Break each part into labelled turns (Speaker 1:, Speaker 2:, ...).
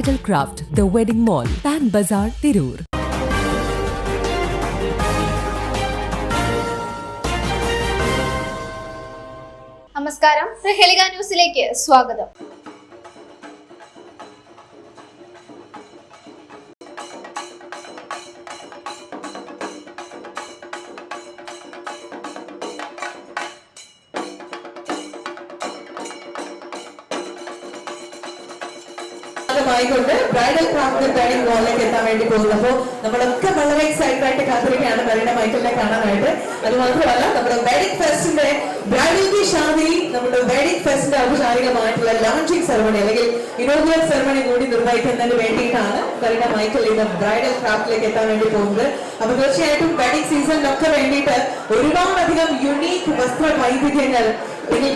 Speaker 1: Bridal Craft, The Wedding Mall, Pan Bazaar, Tirur.
Speaker 2: നമസ്കാരം, പ്രഹേളിക ന്യൂസിലേക്ക് സ്വാഗതം.
Speaker 3: ബ്രൈഡൽ ക്രാഫ്റ്റ് വെഡിങ് മോളിലേക്ക് എത്താൻ വേണ്ടി പോകുന്നപ്പോൾ നമ്മളൊക്കെ വളരെ എക്സൈറ്റഡ് ആയിട്ട് കാത്തിരിക്കുകയാണ് മരീന മൈക്കലിനെ കാണാനായിട്ട്. അത് മാത്രമല്ല നമ്മുടെ വെഡിങ് ഫെസ്റ്റിന്റെ ബ്രൈഡൽ കി ഷാദി, നമ്മുടെ വെഡിങ് ഫെസ്റ്റിന്റെ ഔപചാരികമായിട്ടുള്ള ലോഞ്ചിങ് സെറമണി അല്ലെങ്കിൽ ഇനോഗ്രൽ സെറമണി കൂടി നിർവഹിക്കുന്നതിന് വേണ്ടിയിട്ടാണ് മരീന മൈക്കൽ ഇന്ന് ബ്രൈഡൽ ക്രാഫ്റ്റിലേക്ക് എത്താൻ വേണ്ടി പോകുന്നത്. അപ്പൊ തീർച്ചയായിട്ടും വെഡിങ് സീസണിലൊക്കെ വേണ്ടിയിട്ട് ഒരുപാടധികം യുണീക്ക് വസ്ത്ര വൈവിധ്യങ്ങൾ,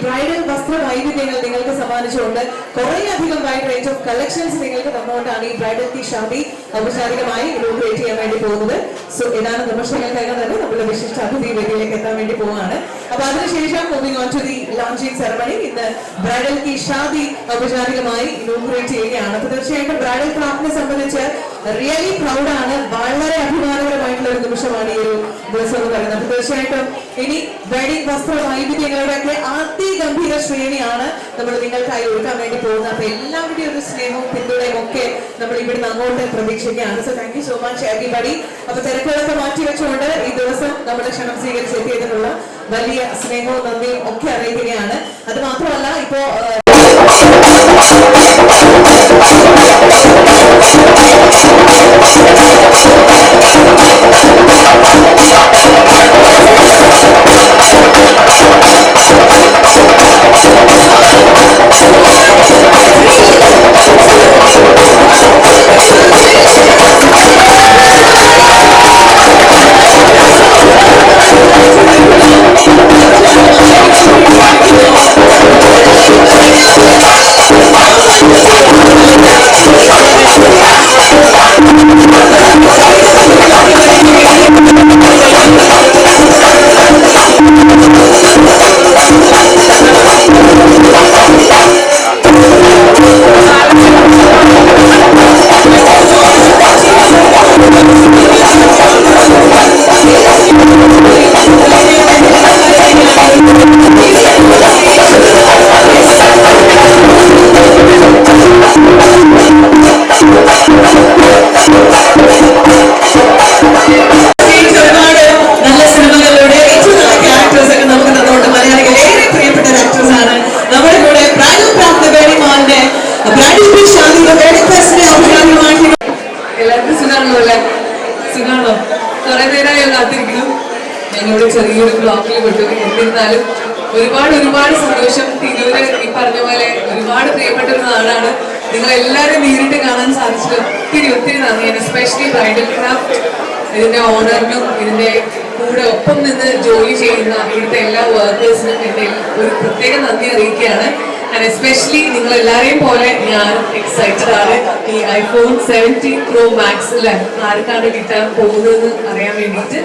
Speaker 3: ബ്രൈഡൽ വസ്ത്ര വൈവിധ്യങ്ങൾ നിങ്ങൾക്ക് സമ്മാനിച്ചുകൊണ്ട് കുറേയധികം വൈഡ് റേഞ്ച് ഓഫ് കളക്ഷൻസ് നിങ്ങൾക്ക് തന്നുകൊണ്ടാണ് ഈ ബ്രൈഡൽ കി ഷാദി ഔപചാരികമായി ഇനോഗ്രേറ്റ് ചെയ്യാൻ വേണ്ടി പോകുന്നത്. സോ ഏതാനും നിമിഷങ്ങൾക്കകം തന്നെ നമ്മുടെ വിശിഷ്ട അതിഥി വേദിയിലേക്ക് എത്താൻ വേണ്ടി പോവുകയാണ്. അപ്പൊ അതിനുശേഷം moving on to the launching ceremony, ഇന്ന് ബ്രൈഡൽ കി ഷാദി ഔപചാരികമായി ഇനോഗ്രേറ്റ് ചെയ്യുകയാണ്. അപ്പൊ തീർച്ചയായിട്ടും ബ്രൈഡൽ ക്രാഫ്റ്റിനെ സംബന്ധിച്ച് റിയലി പ്രൗഡാണ്, വളരെ അഭിമാനകരമായിട്ടുള്ള ഒരു നിമിഷമാണ് ഈ ഒരു ദിവസം എന്ന് പറയുന്നത്. അപ്പൊ തീർച്ചയായിട്ടും ഇനി വെഡിങ് വസ്ത്ര വൈവിധ്യങ്ങളുടെ ഒക്കെ അതിഗംഭീര ശ്രേണിയാണ് നമ്മൾ നിങ്ങൾക്കായി ഒരുക്കാൻ വേണ്ടി പോകുന്നത്. അപ്പൊ എല്ലാവരുടെയും ഒരു സ്നേഹവും പിന്തുണയും ഒക്കെ നമ്മൾ ഇവിടുന്ന് അങ്ങോട്ട് പ്രതീക്ഷിക്കുകയാണ്. So thank you so much everybody. അപ്പൊ തിരക്കുകളൊക്കെ മാറ്റിവെച്ചുകൊണ്ട് ഈ ദിവസം നമ്മുടെ ക്ഷണം സ്വീകരിച്ചെത്തിയതിനുള്ള വലിയ സ്നേഹവും നന്ദിയും ഒക്കെ അറിയിക്കുകയാണ്. അത് മാത്രമല്ല ഇപ്പോ ഞങ്ങളുടെ ചെറിയൊരു ബ്ലോക്കിൽ വിട്ടു. എന്നിരുന്നാലും ഒരുപാട് സന്തോഷം. തിരൂര് ഈ പറഞ്ഞ പോലെ ഒരുപാട് പ്രിയപ്പെട്ട ഒരു നാടാണ്. നിങ്ങളെല്ലാവരും നേരിട്ട് കാണാൻ സാധിച്ചത് ഒത്തിരി നന്ദി. എസ്പെഷ്യലി ബ്രൈഡൽ ക്രാഫ്റ്റ് ഇതിന്റെ ഓണറിനും ഇതിന്റെ കൂടെ ഒപ്പം നിന്ന് ജോലി ചെയ്യുന്ന ഇവിടുത്തെ എല്ലാ വർക്കേഴ്സിനും എന്റെ ഒരു പ്രത്യേക നന്ദി അറിയിക്കുകയാണ്. ആൻഡ് എസ്പെഷ്യലി നിങ്ങൾ എല്ലാവരെയും പോലെ ഞാൻ എക്സൈറ്റഡ് ആണ് ഈ iPhone 17 Pro Max ആർക്കാണ് കിട്ടാൻ പോകുന്നതെന്ന് അറിയാൻ വേണ്ടിയിട്ട്.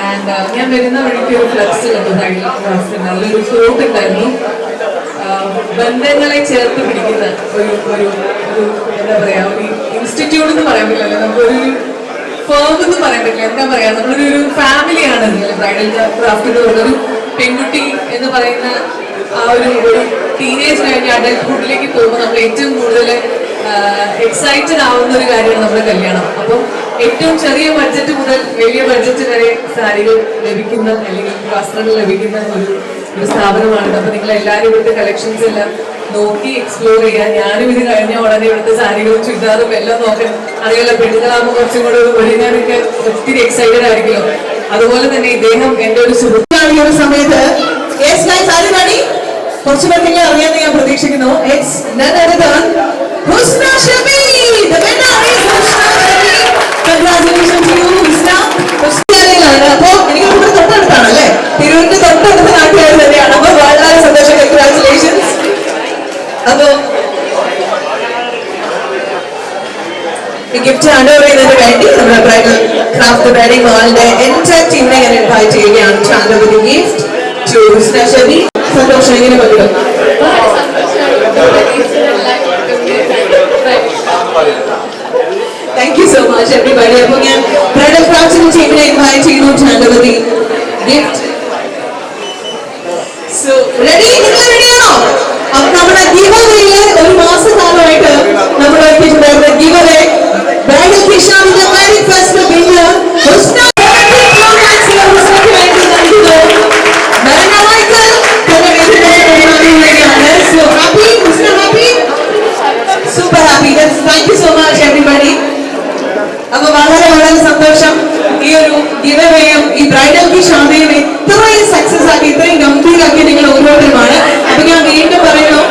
Speaker 3: ആൻഡ് ഞാൻ വരുന്ന വഴിക്ക് ഒരു ഫ്ലക്സ് കണ്ടു ബ്രൈഡൽ ക്രാഫ്റ്റ്. നല്ലൊരു ഫ്ലോട്ട് ഉണ്ടായിരുന്നു. ബന്ധങ്ങളെ ചേർത്ത് പിടിക്കുന്ന ഒരു എന്താ പറയാ, ഒരു ഇൻസ്റ്റിറ്റ്യൂട്ട് എന്ന് പറയാൻ പറ്റില്ലല്ലോ, നമുക്കൊരു ഫേം എന്ന് പറയാൻ പറ്റില്ല, എന്താ പറയാ, നമ്മളൊരു ഫാമിലിയാണ് ബ്രൈഡൽ ക്രാഫ്റ്റ് എന്ന് പറയുന്നത്. ഒരു പെൺകുട്ടി എന്ന് പറയുന്ന ആ ഒരു ടീനേജ് കഴിഞ്ഞ് അഡൽട്ട്ഹുഡിലേക്ക് പോകുമ്പോൾ നമ്മൾ ഏറ്റവും കൂടുതൽ എക്സൈറ്റഡ് ആവുന്ന ഒരു കാര്യമാണ് നമ്മുടെ കല്യാണം. അപ്പം ഏറ്റവും ചെറിയ ബഡ്ജറ്റ് മുതൽ വലിയ ബഡ്ജറ്റ് വരെ സാരികൾ ലഭിക്കുന്ന അല്ലെങ്കിൽ വസ്ത്രങ്ങൾ ലഭിക്കുന്ന ഒരു സ്ഥാപനമാണിത്. അപ്പൊ നിങ്ങൾ എല്ലാവരും ഇവിടുത്തെ കളക്ഷൻസ് എല്ലാം നോക്കി എക്സ്പ്ലോർ ചെയ്യാൻ. ഞാനും ഇത് കഴിഞ്ഞ ഉടനെ ഇവിടുത്തെ സാരികളും ചുരിദാറും എല്ലാം നോക്കാൻ അറിയാലോ. പെണ്ണുങ്ങളാകുമ്പോൾ കുറച്ചും കൂടെ ഒരുങ്ങാനൊക്കെ ഒത്തിരി എക്സൈറ്റഡ് ആയിരിക്കുമല്ലോ. അതുപോലെ തന്നെ ഇദ്ദേഹം എന്റെ ഒരു സുഹൃത്താണ്. ഈ ഒരു സമയത്ത് കുറച്ചു പേർക്ക് അറിയാമെന്ന് ഞാൻ പ്രതീക്ഷിക്കുന്നു. അപ്പോ എനിക്ക് തൊട്ടടുത്താണ് അല്ലെ, തിരൂരിന്റെ തൊട്ടടുത്ത നാട്ടുകാർ തന്നെയാണ്. അപ്പൊ വളരെ സന്തോഷം, കൺഗ്രാറ്റുലേഷൻസ്. അപ്പൊ ഈ ഗിഫ്റ്റ് ഹാൻഡ് ഓവർ ചെയ്യുന്നതിന് വേണ്ടി നമ്മുടെ ബ്രൈഡൽ ക്രാഫ്റ്റ് വെഡിങ് മാളിന്റെ എൻറ്റയർ ടീമിനെ ഞാൻ ഇൻവൈറ്റ് ചെയ്യുകയാണ്. Hand over the gift to Shabi. സന്തോഷം, ഇങ്ങനെ പറ്റും. Thank you so much, everybody. അപ്പോൾ ഞാൻ ബ്രൈഡൽ ക്രാഫ്റ്റിംഗ് ടീമിനെ ഇൻവൈറ്റ് ചെയ്യുന്നു to hand over the gift. So, ready? നിങ്ങൾ റെഡിയാണോ? അപ്പോൾ നമ്മുടെ ഗിവവേയില് ഒരു മാസക്കാലമായിട്ട് നമ്മൾ ഒരുക്കിയിട്ടുണ്ടായിരുന്ന ഗിവവേ ബ്രൈഡൽ കിഷാമിന്റെ very first winner Husna super happy. Thank you so much, everybody. അപ്പോൾ വളരെ വളരെ സന്തോഷം ഈ ഒരു ഗിവവേയും ഈ ബ്രൈഡൽ കി ഷാദിയും ഇത്രയും സക്സസ് ആക്കി ഇത്രയും ഗംഭീരമാക്കി നിങ്ങൾ ഓരോരുത്തരുമാണ്. അപ്പൊ ഞാൻ വീണ്ടും പറയുന്നു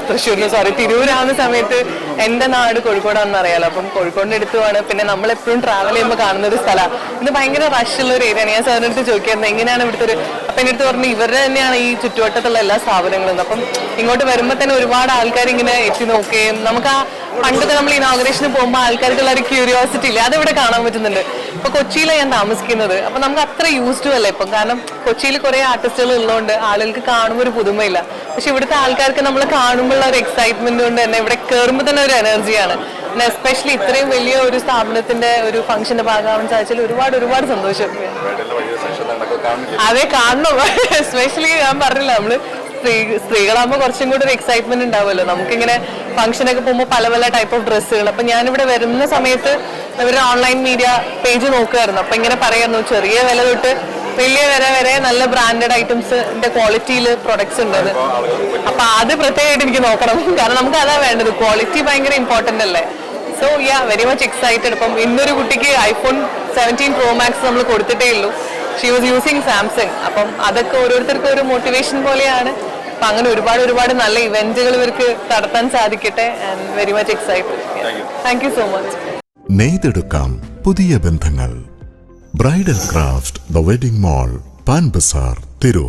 Speaker 4: തൃശ്ശൂരിന് തിരൂരാവുന്ന സമയത്ത് എന്റെ നാട് കോഴിക്കോടാണെന്ന് അറിയാലോ. അപ്പം കോഴിക്കോടിന്റെ അടുത്തുമാണ്. പിന്നെ നമ്മൾ എപ്പോഴും ട്രാവൽ ചെയ്യുമ്പോൾ കാണുന്ന ഒരു സ്ഥലമാണ്. ഇത് ഭയങ്കര റഷുള്ള ഒരു ഏരിയയാണ്. ഞാൻ സാറിന്റെ അടുത്ത് ചോദിക്കുന്നത് എങ്ങനെയാണ് ഇവിടുത്തെ ഒരു, അപ്പൊ എന്റെ അടുത്ത് പറഞ്ഞു ഇവരുടെ തന്നെയാണ് ഈ ചുറ്റുവട്ടത്തുള്ള എല്ലാ സ്ഥാപനങ്ങളും. അപ്പം ഇങ്ങോട്ട് വരുമ്പോൾ തന്നെ ഒരുപാട് ആൾക്കാർ ഇങ്ങനെ എത്തി നോക്കുകയും നമുക്ക് ആ പണ്ടൊക്കെ നമ്മൾ ഇനോഗ്രേഷന് പോകുമ്പോൾ ആൾക്കാർക്കുള്ള ഒരു ക്യൂരിയോസിറ്റി ഇല്ല, അതിവിടെ കാണാൻ പറ്റുന്നുണ്ട്. ഇപ്പൊ കൊച്ചിയിലാണ് ഞാൻ താമസിക്കുന്നത്. അപ്പൊ നമുക്ക് അത്ര യൂസ് ടു അല്ല ഇപ്പം, കാരണം കൊച്ചിയിൽ കുറെ ആർട്ടിസ്റ്റുകൾ ഉള്ളതുകൊണ്ട് ആളുകൾക്ക് കാണുമ്പോൾ ഒരു പുതുമയില്ല. പക്ഷെ ഇവിടുത്തെ ആൾക്കാർക്ക് നമ്മൾ കാണുമ്പോഴുള്ള ഒരു എക്സൈറ്റ്മെന്റ് കൊണ്ട് തന്നെ ഇവിടെ കയറുമ്പോൾ തന്നെ ഒരു എനർജിയാണ്. പിന്നെ എസ്പെഷ്യലി ഇത്രയും വലിയ ഒരു സ്ഥാപനത്തിന്റെ ഒരു ഫംഗ്ഷന്റെ ഭാഗമാവാൻ സാധിച്ചാൽ ഒരുപാട് ഒരുപാട് സന്തോഷം. അതെ, കാണണം. എസ്പെഷ്യലി ഞാൻ പറഞ്ഞില്ല, നമ്മള് സ്ത്രീകളാകുമ്പോൾ കുറച്ചും കൂടി ഒരു എക്സൈറ്റ്മെന്റ് ഉണ്ടാവുമല്ലോ. നമുക്കിങ്ങനെ ഫംഗ്ഷനൊക്കെ പോകുമ്പോൾ പല പല ടൈപ്പ് ഓഫ് ഡ്രസ്സുകൾ. അപ്പൊ ഞാനിവിടെ വരുന്ന സമയത്ത് ഇവരുടെ ഓൺലൈൻ മീഡിയ പേജ് നോക്കുമായിരുന്നു. അപ്പൊ ഇങ്ങനെ പറയായിരുന്നു ചെറിയ വില തൊട്ട് വലിയ വില വരെ നല്ല ബ്രാൻഡഡ് ഐറ്റംസിന്റെ ക്വാളിറ്റിയിൽ പ്രൊഡക്ട്സ് ഉണ്ടത്. അപ്പൊ അത് പ്രത്യേകമായിട്ട് എനിക്ക് നോക്കണം, കാരണം നമുക്ക് അതാ വേണ്ടത്. ക്വാളിറ്റി ഭയങ്കര ഇമ്പോർട്ടന്റ് അല്ലേ. So very much excited. ഇപ്പം ഇന്നൊരു കുട്ടിക്ക് iPhone 17 Pro Max നമ്മൾ കൊടുത്തിട്ടേ ഉള്ളൂ. She was using Samsung. അപ്പം അതൊക്കെ ഓരോരുത്തർക്കും ഒരു മോട്ടിവേഷൻ പോലെയാണ്. അപ്പൊ അങ്ങനെ ഒരുപാട് ഒരുപാട് നല്ല ഇവന്റുകൾ ഇവർക്ക് നടത്താൻ സാധിക്കട്ടെ. And very much excited. Thank you so much.
Speaker 5: നെയ്തെടുക്കാം പുതിയ ബന്ധങ്ങൾ. Bridal craft the wedding mall, Pan Bazar, Tirur.